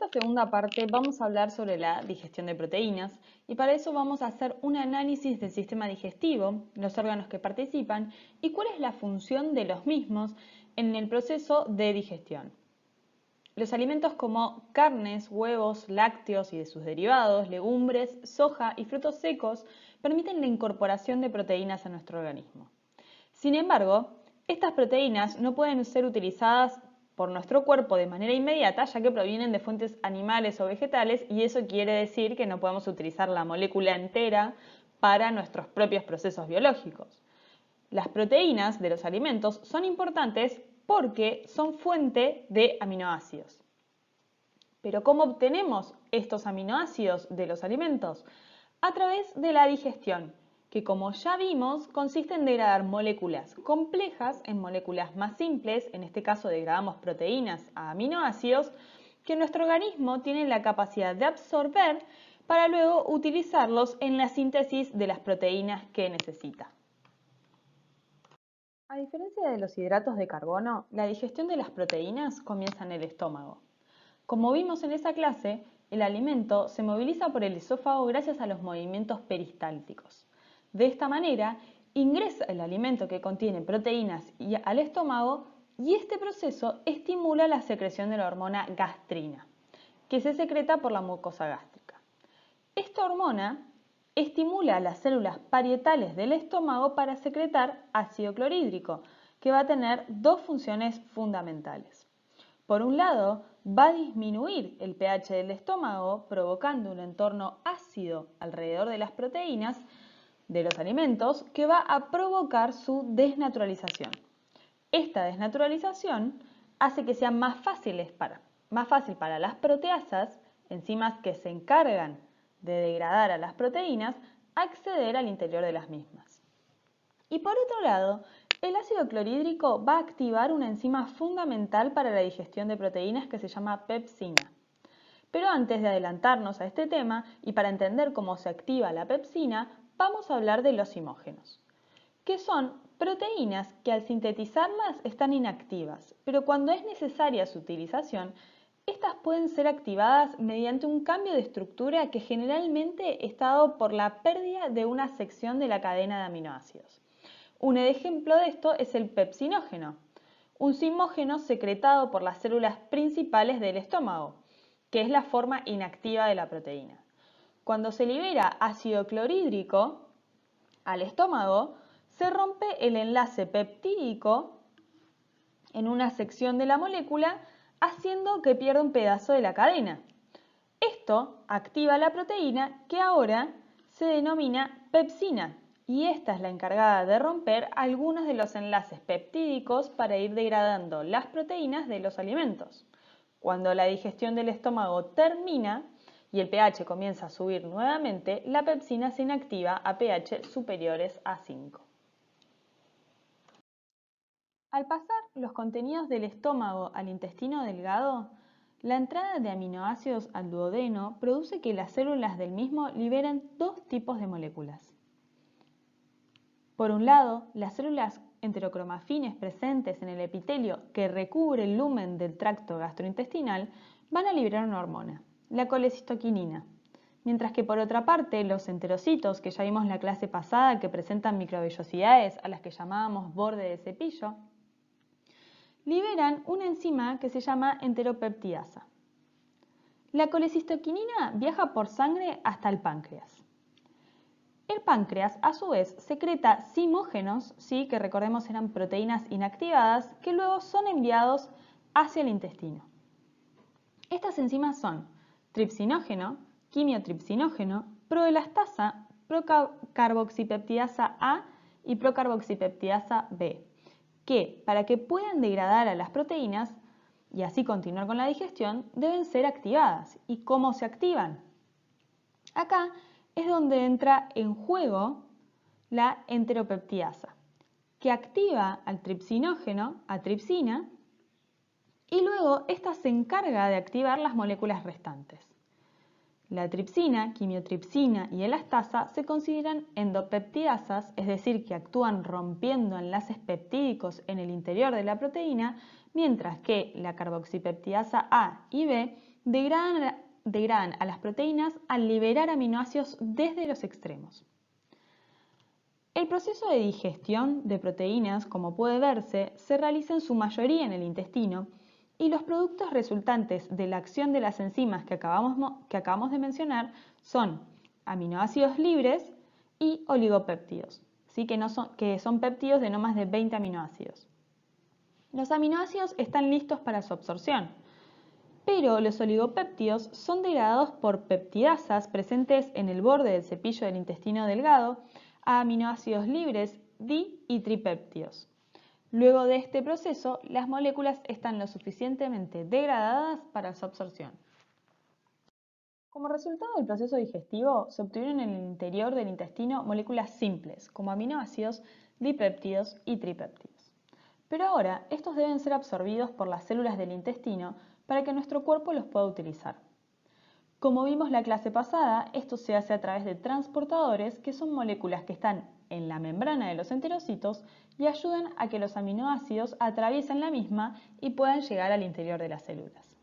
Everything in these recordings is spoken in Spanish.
esta segunda parte vamos a hablar sobre la digestión de proteínas y para eso vamos a hacer un análisis del sistema digestivo, los órganos que participan y cuál es la función de los mismos en el proceso de digestión. Los alimentos como carnes, huevos, lácteos y de sus derivados, legumbres, soja y frutos secos permiten la incorporación de proteínas a nuestro organismo. Sin embargo, estas proteínas no pueden ser utilizadas por nuestro cuerpo de manera inmediata, ya que provienen de fuentes animales o vegetales, y eso quiere decir que no podemos utilizar la molécula entera para nuestros propios procesos biológicos. Las proteínas de los alimentos son importantes porque son fuente de aminoácidos. Pero ¿cómo obtenemos estos aminoácidos de los alimentos? A través de la digestión, que como ya vimos, consiste en degradar moléculas complejas en moléculas más simples, en este caso degradamos proteínas a aminoácidos, que nuestro organismo tiene la capacidad de absorber para luego utilizarlos en la síntesis de las proteínas que necesita. A diferencia de los hidratos de carbono, la digestión de las proteínas comienza en el estómago. Como vimos en esa clase, el alimento se moviliza por el esófago gracias a los movimientos peristálticos. De esta manera, ingresa el alimento que contiene proteínas al estómago y este proceso estimula la secreción de la hormona gastrina, que se secreta por la mucosa gástrica. Esta hormona estimula a las células parietales del estómago para secretar ácido clorhídrico, que va a tener dos funciones fundamentales. Por un lado, va a disminuir el pH del estómago, provocando un entorno ácido alrededor de las proteínas de los alimentos que va a provocar su desnaturalización. Esta desnaturalización hace que sea más fácil para las proteasas, enzimas que se encargan de degradar a las proteínas, acceder al interior de las mismas. Y por otro lado, el ácido clorhídrico va a activar una enzima fundamental para la digestión de proteínas que se llama pepsina. Pero antes de adelantarnos a este tema y para entender cómo se activa la pepsina, vamos a hablar de los zimógenos, que son proteínas que al sintetizarlas están inactivas, pero cuando es necesaria su utilización, estas pueden ser activadas mediante un cambio de estructura que generalmente está dado por la pérdida de una sección de la cadena de aminoácidos. Un ejemplo de esto es el pepsinógeno, un zimógeno secretado por las células principales del estómago, que es la forma inactiva de la proteína. Cuando se libera ácido clorhídrico al estómago, se rompe el enlace peptídico en una sección de la molécula, haciendo que pierda un pedazo de la cadena. Esto activa la proteína que ahora se denomina pepsina y esta es la encargada de romper algunos de los enlaces peptídicos para ir degradando las proteínas de los alimentos. Cuando la digestión del estómago termina y el pH comienza a subir nuevamente, la pepsina se inactiva a pH superiores a 5. Al pasar los contenidos del estómago al intestino delgado, la entrada de aminoácidos al duodeno produce que las células del mismo liberen dos tipos de moléculas. Por un lado, las células enterocromafines presentes en el epitelio que recubre el lumen del tracto gastrointestinal van a liberar una hormona, la colecistoquinina, mientras que por otra parte los enterocitos, que ya vimos en la clase pasada que presentan microvellosidades a las que llamábamos borde de cepillo, liberan una enzima que se llama enteropeptidasa. La colecistoquinina viaja por sangre hasta el páncreas. El páncreas, a su vez, secreta zimógenos, ¿sí? Que recordemos eran proteínas inactivadas, que luego son enviados hacia el intestino. Estas enzimas son tripsinógeno, quimiotripsinógeno, proelastasa, procarboxipeptidasa A y procarboxipeptidasa B, que para que puedan degradar a las proteínas y así continuar con la digestión, deben ser activadas. ¿Y cómo se activan? Acá es donde entra en juego la enteropeptidasa, que activa al tripsinógeno, a tripsina, y luego esta se encarga de activar las moléculas restantes. La tripsina, quimiotripsina y elastasa se consideran endopeptidasas, es decir, que actúan rompiendo enlaces peptídicos en el interior de la proteína, mientras que la carboxipeptidasa A y B degradan a las proteínas al liberar aminoácidos desde los extremos. El proceso de digestión de proteínas, como puede verse, se realiza en su mayoría en el intestino y los productos resultantes de la acción de las enzimas que acabamos de mencionar son aminoácidos libres y oligopéptidos, ¿sí? que son péptidos de no más de 20 aminoácidos. Los aminoácidos están listos para su absorción, pero los oligopéptidos son degradados por peptidasas presentes en el borde del cepillo del intestino delgado a aminoácidos libres di y tripéptidos. Luego de este proceso, las moléculas están lo suficientemente degradadas para su absorción. Como resultado del proceso digestivo, se obtuvieron en el interior del intestino moléculas simples, como aminoácidos, dipéptidos y tripéptidos. Pero ahora, estos deben ser absorbidos por las células del intestino para que nuestro cuerpo los pueda utilizar. Como vimos la clase pasada, esto se hace a través de transportadores, que son moléculas que están en la membrana de los enterocitos y ayudan a que los aminoácidos atraviesen la misma y puedan llegar al interior de las células.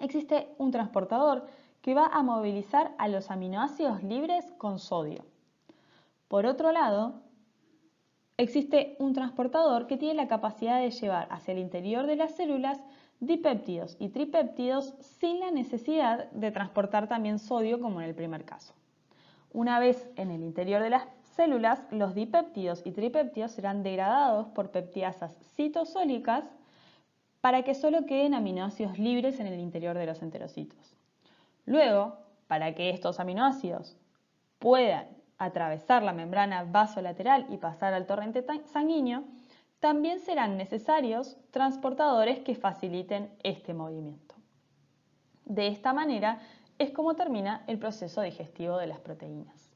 Existe un transportador que va a movilizar a los aminoácidos libres con sodio. Por otro lado, existe un transportador que tiene la capacidad de llevar hacia el interior de las células dipéptidos y tripéptidos sin la necesidad de transportar también sodio como en el primer caso. Una vez en el interior de las células, los dipéptidos y tripéptidos serán degradados por peptidasas citosólicas para que solo queden aminoácidos libres en el interior de los enterocitos. Luego, para que estos aminoácidos puedan atravesar la membrana vasolateral y pasar al torrente sanguíneo, también serán necesarios transportadores que faciliten este movimiento. De esta manera es como termina el proceso digestivo de las proteínas.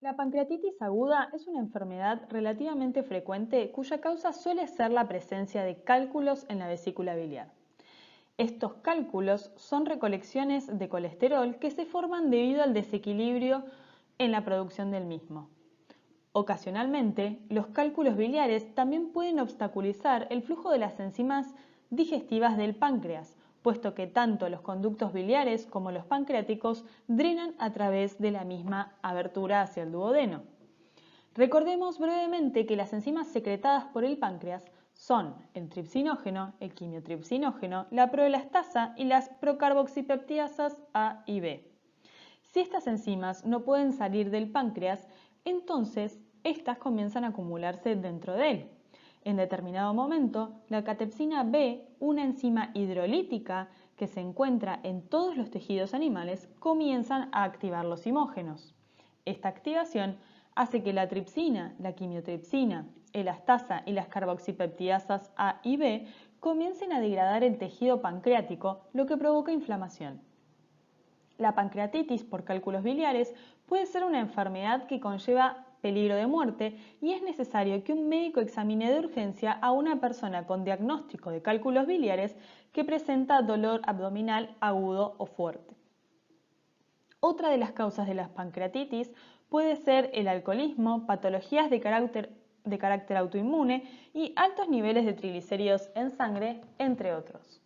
La pancreatitis aguda es una enfermedad relativamente frecuente cuya causa suele ser la presencia de cálculos en la vesícula biliar. Estos cálculos son recolecciones de colesterol que se forman debido al desequilibrio en la producción del mismo. Ocasionalmente, los cálculos biliares también pueden obstaculizar el flujo de las enzimas digestivas del páncreas, puesto que tanto los conductos biliares como los pancreáticos drenan a través de la misma abertura hacia el duodeno. Recordemos brevemente que las enzimas secretadas por el páncreas son el tripsinógeno, el quimiotripsinógeno, la proelastasa y las procarboxipeptidasas A y B. Si estas enzimas no pueden salir del páncreas, entonces estas comienzan a acumularse dentro de él. En determinado momento, la catepsina B, una enzima hidrolítica que se encuentra en todos los tejidos animales, comienzan a activar los zimógenos. Esta activación hace que la tripsina, la quimiotripsina, elastasa y las carboxipeptidasas A y B comiencen a degradar el tejido pancreático, lo que provoca inflamación. La pancreatitis por cálculos biliares puede ser una enfermedad que conlleva peligro de muerte y es necesario que un médico examine de urgencia a una persona con diagnóstico de cálculos biliares que presenta dolor abdominal agudo o fuerte. Otra de las causas de la pancreatitis puede ser el alcoholismo, patologías de carácter autoinmune y altos niveles de triglicéridos en sangre, entre otros.